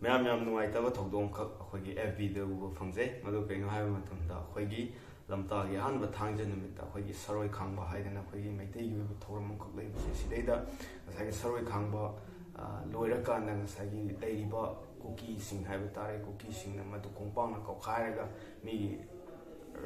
ꯃꯌꯥꯝ ꯅꯨꯡꯉꯥꯏꯇꯕ ꯊꯧꯗꯣꯛꯈꯛ ꯑꯩꯈꯣꯏꯒꯤ FBꯗ ꯎꯕ ꯐꯪꯖꯩ ꯃꯗꯨ ꯀꯩꯅꯣ ꯍꯥꯏꯕ ꯃꯇꯝꯗ ꯑꯩꯈꯣꯏꯒꯤ ꯂꯝꯇꯥꯒꯤ ꯑꯍꯥꯟꯕ ꯊꯥꯡꯖ ꯅꯨꯃꯤꯠꯇ ꯑꯩꯈꯣꯏꯒꯤ ꯁꯔꯣꯏ ꯈꯥꯡꯕ ꯍꯥꯏꯗꯅ ꯑꯩꯈꯣꯏꯒꯤ ꯃꯩꯇꯩꯒꯤ ꯑꯣꯏꯕ ꯊꯧꯔꯝ ꯑꯃꯈꯛ ꯂꯩꯕꯁꯦ ꯁꯤꯗꯩꯗ ꯉꯁꯥꯏꯒꯤ ꯁꯔꯣꯏ ꯈꯥꯡꯕ ꯂꯣꯏꯔꯀꯥꯟꯗ ꯉꯁꯥꯏꯒꯤ ꯂꯩꯔꯤꯕ ꯀꯨꯀꯤꯁꯤꯡ ꯍꯥꯏꯕ ꯇꯥꯔꯦ ꯀꯨꯀꯤꯁꯤꯡꯅ ꯃꯗꯨ ꯈꯣꯡꯄꯥꯛꯅ ꯀꯧꯈꯥꯏꯔꯒ ꯃꯤꯒꯤ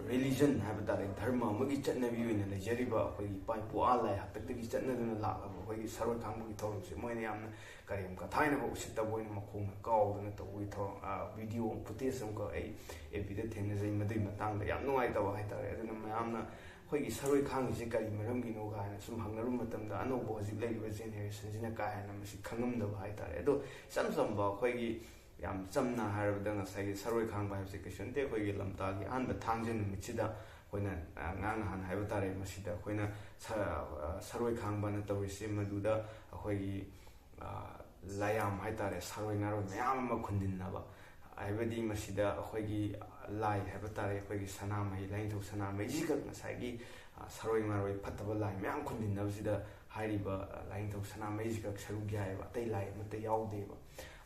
ꯔꯤꯂꯤꯖꯟ ꯍꯥꯏꯕ ꯇꯥꯔꯦ ꯙꯔꯃ ꯑꯃꯒꯤ ꯆꯠꯅꯕꯤ ꯑꯣꯏꯅ ꯂꯩꯖꯔꯤꯕ ꯑꯩꯈꯣꯏꯒꯤ ꯏꯄꯥ ꯏꯄꯨ ꯂꯥꯏ ꯍꯥꯛꯇꯛꯇꯒꯤ ꯆꯠꯅꯗꯨꯅ ꯂꯥꯛꯂꯕ ꯑꯩꯈꯣꯏꯒꯤ ꯁꯔꯣꯏ ꯈꯥꯡꯕꯒꯤ ꯊꯧꯔꯝꯁꯦ ꯃꯣꯏꯅ ꯌꯥꯝꯅ ꯀꯔꯤꯒꯨꯝꯕ ꯊꯥꯏꯅꯕ ꯎꯁꯤꯠꯇꯕ ꯑꯣꯏꯅ ꯃꯈꯣꯡꯅ ꯀꯥꯎꯗꯅ ꯇꯧꯕꯒꯤ ꯊꯧꯔꯝ ꯚꯤꯗꯤꯑꯣ ꯐꯨꯇꯦꯖ ꯑꯃꯈꯛ ꯑꯩ FBꯗ ꯊꯦꯡꯅꯖꯩ ꯃꯗꯨꯒꯤ ꯃꯇꯥꯡꯗ ꯌꯥꯝ ꯅꯨꯡꯉꯥꯏꯇꯕ ꯍꯥꯏꯇꯥꯔꯦ ꯑꯗꯨꯅ ꯃꯌꯥꯝꯅ ꯑꯩꯈꯣꯏꯒꯤ ꯁꯔꯣꯏ ꯈꯥꯡꯉꯤꯁꯦ ꯀꯔꯤ ꯃꯔꯝꯒꯤꯅꯣ ꯀꯥꯏꯅ ꯁꯨꯝ ꯍꯪꯅꯔꯨꯕ ꯃꯇꯝꯗ ꯑꯅꯧꯕ ꯍꯧꯖꯤꯛ ꯂꯩꯔꯤꯕ ꯖꯦꯅꯦꯔꯦꯁꯟꯁꯤꯅ ꯀꯥ ꯍꯦꯟꯅ ꯃꯁꯤ ꯈꯪꯉꯝꯗꯕ ꯍꯥꯏꯇꯥꯔꯦ ꯑꯗꯣ ꯏꯆꯝ ꯆꯝꯕ ꯑꯩꯈꯣꯏꯒꯤ ꯌꯥꯝ ꯆꯝꯅ ꯍꯥꯏꯔꯕꯗ ꯉꯁꯥꯏꯒꯤ ꯁꯔꯣꯏ ꯈꯥꯡꯕ ꯍꯥꯏꯕꯁꯤ ꯀꯩꯁꯨ ꯅꯠꯇꯦ ꯑꯩꯈꯣꯏꯒꯤ ꯂꯝꯇꯥꯒꯤ ꯑꯍꯥꯟꯕ ꯊꯥꯡꯖ ꯅꯨꯃꯤꯠꯁꯤꯗ ꯑꯩꯈꯣꯏꯅ ꯉꯔꯥꯡ ꯅꯍꯥꯟ ꯍꯥꯏꯕ ꯇꯥꯔꯦ ꯃꯁꯤꯗ ꯑꯩꯈꯣꯏꯅ ꯁꯔꯣꯏ ꯈꯥꯡꯕꯅ ꯇꯧꯔꯤꯁꯦ ꯃꯗꯨꯗ ꯑꯩꯈꯣꯏꯒꯤ ꯂꯥꯏꯌꯥꯝ ꯍꯥꯏꯇꯥꯔꯦ ꯁꯔꯣꯏ ꯉꯥꯔꯣꯏ ꯃꯌꯥꯝ ꯑꯃ ꯈꯨꯟꯗꯤꯟꯅꯕ ꯍꯥꯏꯕꯗꯤ ꯃꯁꯤꯗ ꯑꯩꯈꯣꯏꯒꯤ ꯂꯥꯏ ꯍꯥꯏꯕ ꯇꯥꯔꯦ ꯑꯩꯈꯣꯏꯒꯤ ꯁꯅꯥꯃꯍꯤ ꯂꯥꯏꯅꯤꯡꯊꯧ ꯁꯅꯥꯃꯍꯤꯁꯤꯈꯛ ꯉꯁꯥꯏꯒꯤ ꯁꯔꯣꯏ ꯉꯥꯔꯣꯏ ꯐꯠꯇꯕ ꯂꯥꯏ ꯃꯌꯥꯝ ꯈꯨꯟꯗꯤꯟꯅꯕꯁꯤꯗ ꯍꯥꯏꯔꯤꯕ ꯂꯥꯏꯅꯤꯡꯊꯧ ꯁꯅꯥꯃꯍꯤꯁꯤꯈꯛ ꯁꯔꯨꯛ ꯌꯥꯏꯑꯕ ꯑꯇꯩ ꯂꯥꯏ ꯑꯃꯠꯇ ꯌꯥꯎꯗꯦꯕ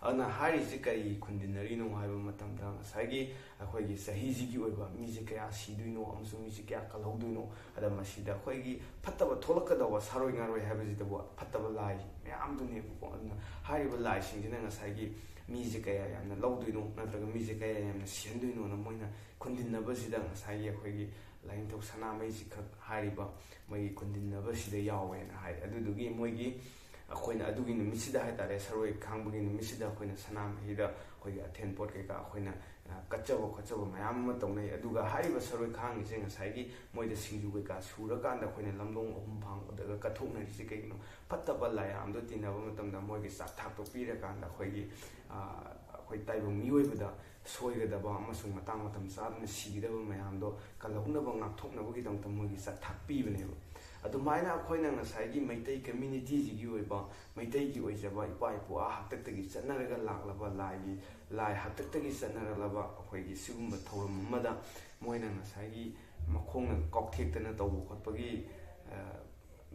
ꯑꯗꯨꯅ ꯍꯥꯏꯔꯤꯁꯤ ꯀꯔꯤ ꯈꯨꯟꯗꯤꯟꯅꯔꯤꯅꯣ ꯍꯥꯏꯕ ꯃꯇꯝꯗ ꯉꯁꯥꯏꯒꯤ ꯑꯩꯈꯣꯏꯒꯤ ꯆꯍꯤꯁꯤꯒꯤ ꯑꯣꯏꯕ ꯃꯤꯁꯦ ꯀꯌꯥ ꯁꯤꯗꯣꯏꯅꯣ ꯑꯃꯁꯨꯡ ꯃꯤꯁꯦ ꯀꯌా ꯀꯜꯍꯧꯗꯣꯏꯅꯣ ꯑꯗ ꯃꯁꯤꯗ ꯑꯩꯈꯣꯏꯒꯤ ꯐꯠꯇꯕ ꯊꯣꯛꯂꯛꯀꯗꯧꯕ ꯁꯔꯣꯏ ꯉꯥꯔꯣꯏ ꯍꯥꯏꯕꯁꯤꯗꯕꯨ ꯐꯠꯇꯕ ꯂꯥꯏ ꯃꯌꯥꯝꯗꯨꯅꯦꯕꯀꯣ ꯑꯗꯨꯅ ꯍꯥꯏꯔꯤꯕ ꯂꯥꯏꯁꯤꯡꯁꯤꯅ ꯉꯁꯥꯏꯒꯤ ꯃꯤꯁꯦ ꯀꯌꯥ ꯌꯥꯝꯅ ꯂꯧꯗꯣꯏꯅꯣ ꯅꯠꯇ꯭ꯔꯒ ꯃꯤꯁꯦ ꯀꯌꯥ ꯌꯥꯝꯅ ꯁꯤꯍꯟꯗꯣꯏꯅꯣꯅ ꯃꯣꯏꯅ ꯈꯨꯟꯗꯤꯟꯅꯕꯁꯤꯗ ꯉꯁꯥꯏꯒꯤ ꯑꯩꯈꯣꯏꯒꯤ ꯂꯥꯏꯅꯤꯡꯊꯧ ꯁꯅꯥꯃꯍꯤꯁꯤꯈꯛ ꯍꯥꯏꯔꯤꯕ ꯃꯣꯏꯒꯤ ꯈꯨꯟꯗꯤꯟꯅꯕꯁꯤꯗ ꯌꯥꯎꯋꯦꯅ ꯍꯥꯏ ꯑꯗꯨꯗꯨꯒꯤ ꯃꯣꯏꯒꯤ ꯑꯩꯈꯣꯏꯅ ꯑꯗꯨꯒꯤ ꯅꯨꯃꯤꯠꯁꯤꯗ ꯍꯥꯏꯇꯥꯔꯦ ꯁꯔꯣꯏ ꯈꯥꯡꯕꯒꯤ ꯅꯨꯃꯤꯠꯁꯤꯗ ꯑꯩꯈꯣꯏꯅ ꯁꯅꯥꯃꯍꯤꯗ ꯑꯩꯈꯣꯏꯒꯤ ꯑꯊꯦꯟꯄꯣꯠ ꯀꯩꯀꯥ ꯑꯩꯈꯣꯏꯅ ꯀꯠꯆꯕ ꯈꯣꯠꯆꯕ ꯃꯌꯥꯝ ꯑꯃ ꯇꯧꯅꯩ ꯑꯗꯨꯒ ꯍꯥꯏꯔꯤꯕ ꯁꯔꯣꯏ ꯈꯥꯡꯉꯤꯁꯦ ꯉꯁꯥꯏꯒꯤ ꯃꯣꯏꯗ ꯁꯤꯡꯖꯨ ꯀꯩꯀꯥ ꯁꯨꯔꯀꯥꯟꯗ ꯑꯩꯈꯣꯏꯅ ꯂꯝꯂꯣꯡ ꯑꯍꯨꯝ ꯐꯥꯡꯕꯗꯒ ꯀꯠꯊꯣꯛꯅꯔꯤꯁꯤ ꯀꯩꯒꯤꯅꯣ ꯐꯠꯇꯕ ꯂꯥꯏꯌꯥꯝꯗꯣ ꯇꯤꯟꯅꯕ ꯃꯇꯝꯗ ꯃꯣꯏꯒꯤ ꯆꯥꯛ ꯊꯥꯛꯇꯣ ꯄꯤꯔꯀꯥꯟꯗ ꯑꯩꯈꯣꯏ ꯇꯥꯏꯕꯪ ꯃꯤꯑꯣꯏꯕꯗ ꯁꯣꯏꯒꯗꯕ ꯑꯃꯁꯨꯡ ꯃꯇꯥꯡ ꯃꯇꯝ ꯆꯥꯗꯅ ꯁꯤꯒꯗꯕ ꯃꯌꯥꯝꯗꯣ ꯀꯜꯍꯧꯅꯕ ꯉꯥꯛꯊꯣꯛꯅꯕꯒꯤꯗꯃꯛꯇ ꯃꯣꯏꯒꯤ ꯆꯥꯛꯊꯥꯛ ꯄꯤꯕꯅꯦꯕ ꯑꯗꯨꯃꯥꯏꯅ ꯑꯩꯈꯣꯏꯅ ꯉꯁꯥꯏꯒꯤ ꯃꯩꯇꯩ ꯀꯝꯃ꯭ꯌꯨꯅꯤꯇꯤꯁꯤꯒꯤ ꯑꯣꯏꯕ ꯃꯩꯇꯩꯒꯤ ꯑꯣꯏꯖꯕ ꯏꯄꯥ ꯏꯄꯨ ꯍꯥꯛꯇꯛꯇꯒꯤ ꯆꯠꯅꯔꯒ ꯂꯥꯛꯂꯕ ꯂꯥꯏ ꯍꯥꯛꯇꯛꯇꯒꯤ ꯆꯠꯅꯔꯛꯂꯕ ꯑꯩꯈꯣꯏꯒꯤ ꯁꯤꯒꯨꯝꯕ ꯊꯧꯔꯝ ꯑꯃꯗ ꯃꯣꯏꯅ ꯉꯁꯥꯏꯒꯤ ꯃꯈꯣꯡꯅ ꯀꯥꯎꯊꯦꯛꯇꯅ ꯇꯧꯕ ꯈꯣꯠꯄꯒꯤ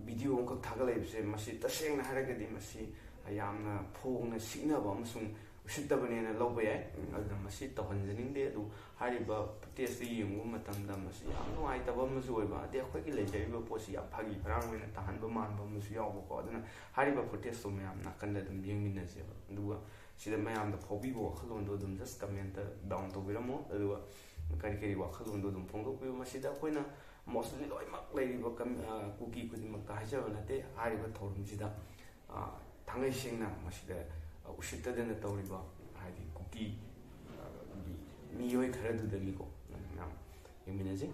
ꯚꯤꯗꯤꯑꯣ ꯑꯃꯈꯛ ꯊꯥꯒꯠꯂꯛꯏꯕꯁꯦ ꯃꯁꯤ ꯇꯁꯦꯡꯅ ꯍꯥꯏꯔꯒꯗꯤ ꯃꯁꯤ ꯌꯥꯝꯅ ꯐꯣꯡꯅ ꯁꯤꯡꯅꯕ ꯑꯃꯁꯨꯡ ꯎꯁꯤꯠꯇꯕꯅꯦꯅ ꯂꯧꯕ ꯌꯥꯏ ꯑꯗꯨꯅ ꯃꯁꯤ ꯇꯧꯍꯟꯖꯅꯤꯡꯗꯦ ꯑꯗꯨ ꯍꯥꯏꯔꯤꯕ ꯐꯨꯇꯦꯖꯇꯨ ꯌꯦꯡꯕ ꯃꯇꯝꯗ ꯃꯁꯤ ꯌꯥꯝ ꯅꯨꯡꯉꯥꯏꯇꯕ ꯑꯃꯁꯨ ꯑꯣꯏꯕ ꯑꯗꯩ ꯑꯩꯈꯣꯏꯒꯤ ꯂꯩꯖꯔꯤꯕ ꯄꯣꯠꯁꯤ ꯌꯥꯝ ꯐꯥꯒꯤ ꯐꯔꯥꯡ ꯑꯣꯏꯅ ꯇꯥꯍꯟꯕ ꯃꯥꯟꯕ ꯑꯃꯁꯨ ꯌꯥꯎꯕꯀꯣ ꯑꯗꯨꯅ ꯍꯥꯏꯔꯤꯕ ꯐꯨꯇꯦꯖꯇꯨ ꯃꯌꯥꯝ ꯅꯥꯀꯟꯗ ꯑꯗꯨꯝ ꯌꯦꯡꯃꯤꯟꯅꯁꯦꯕ ꯑꯗꯨꯒ ꯁꯤꯗ ꯃꯌꯥꯝꯗ ꯐꯥꯎꯕꯤꯕ ꯋꯥꯈꯜꯂꯣꯟꯗꯣ ꯑꯗꯨꯝ ꯖꯁ ꯀꯃꯦꯟꯇ ꯗꯥꯎꯟ ꯇꯧꯕꯤꯔꯝꯃꯣ ꯑꯗꯨꯒ ꯀꯔꯤ ꯋꯥꯈꯜꯂꯣꯟꯗꯣ ꯑꯗꯨꯝ ꯐꯣꯡꯗꯣꯛꯄꯤꯌꯨ ꯃꯁꯤꯗ ꯑꯩꯈꯣꯏꯅ ꯃꯣꯁꯂꯤ ꯂꯣꯏꯅꯃꯛ ꯂꯩꯔꯤꯕ ꯀꯨꯀꯤ ꯈꯨꯗꯤꯡꯃꯛꯇ ꯍꯥꯏꯖꯕ ꯅꯠꯇꯦ ꯍꯥꯏꯔꯤꯕ ꯊꯧꯔꯝꯁꯤꯗ ꯊꯥꯡꯉꯩ ꯁꯦꯡꯅ ꯃꯁꯤꯗ ꯎꯁꯤꯠꯇꯗꯅ ꯇꯧꯔꯤꯕ ꯍꯥꯏꯗꯤ ꯀꯨꯀꯤ ꯃꯤꯑꯣꯏ ꯈꯔꯗꯨꯗꯒꯤꯀꯣ ꯃꯌꯥꯝ ꯌꯦꯡꯃꯤꯟꯅꯁꯤ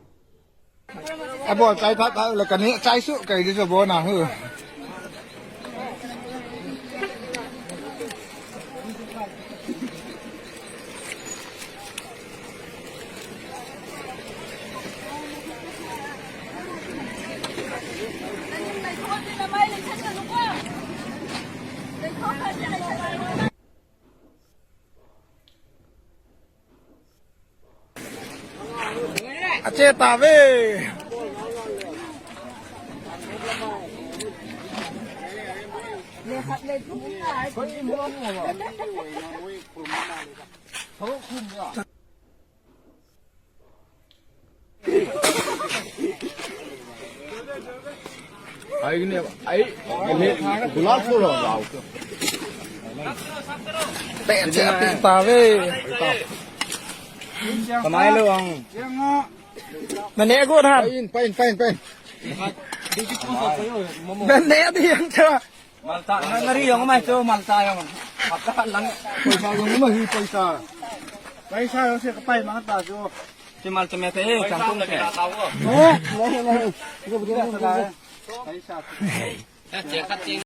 ꯑꯕꯣ ꯆꯥꯏ ꯂꯛꯀꯅꯤ ꯆꯥꯏꯁꯨ ꯀꯩꯗꯁꯨ ꯕꯣꯅ ꯍꯨ Ache tabe ai gulab ko lo lao pe che tabe kamai lo ang Nè cô thằng pain nè đi ăn chưa malta ngari yang mai tu malta yang mata lang paisa yang mah hi paisa yang se kapai mang ta jo si mal chame te campung ke oh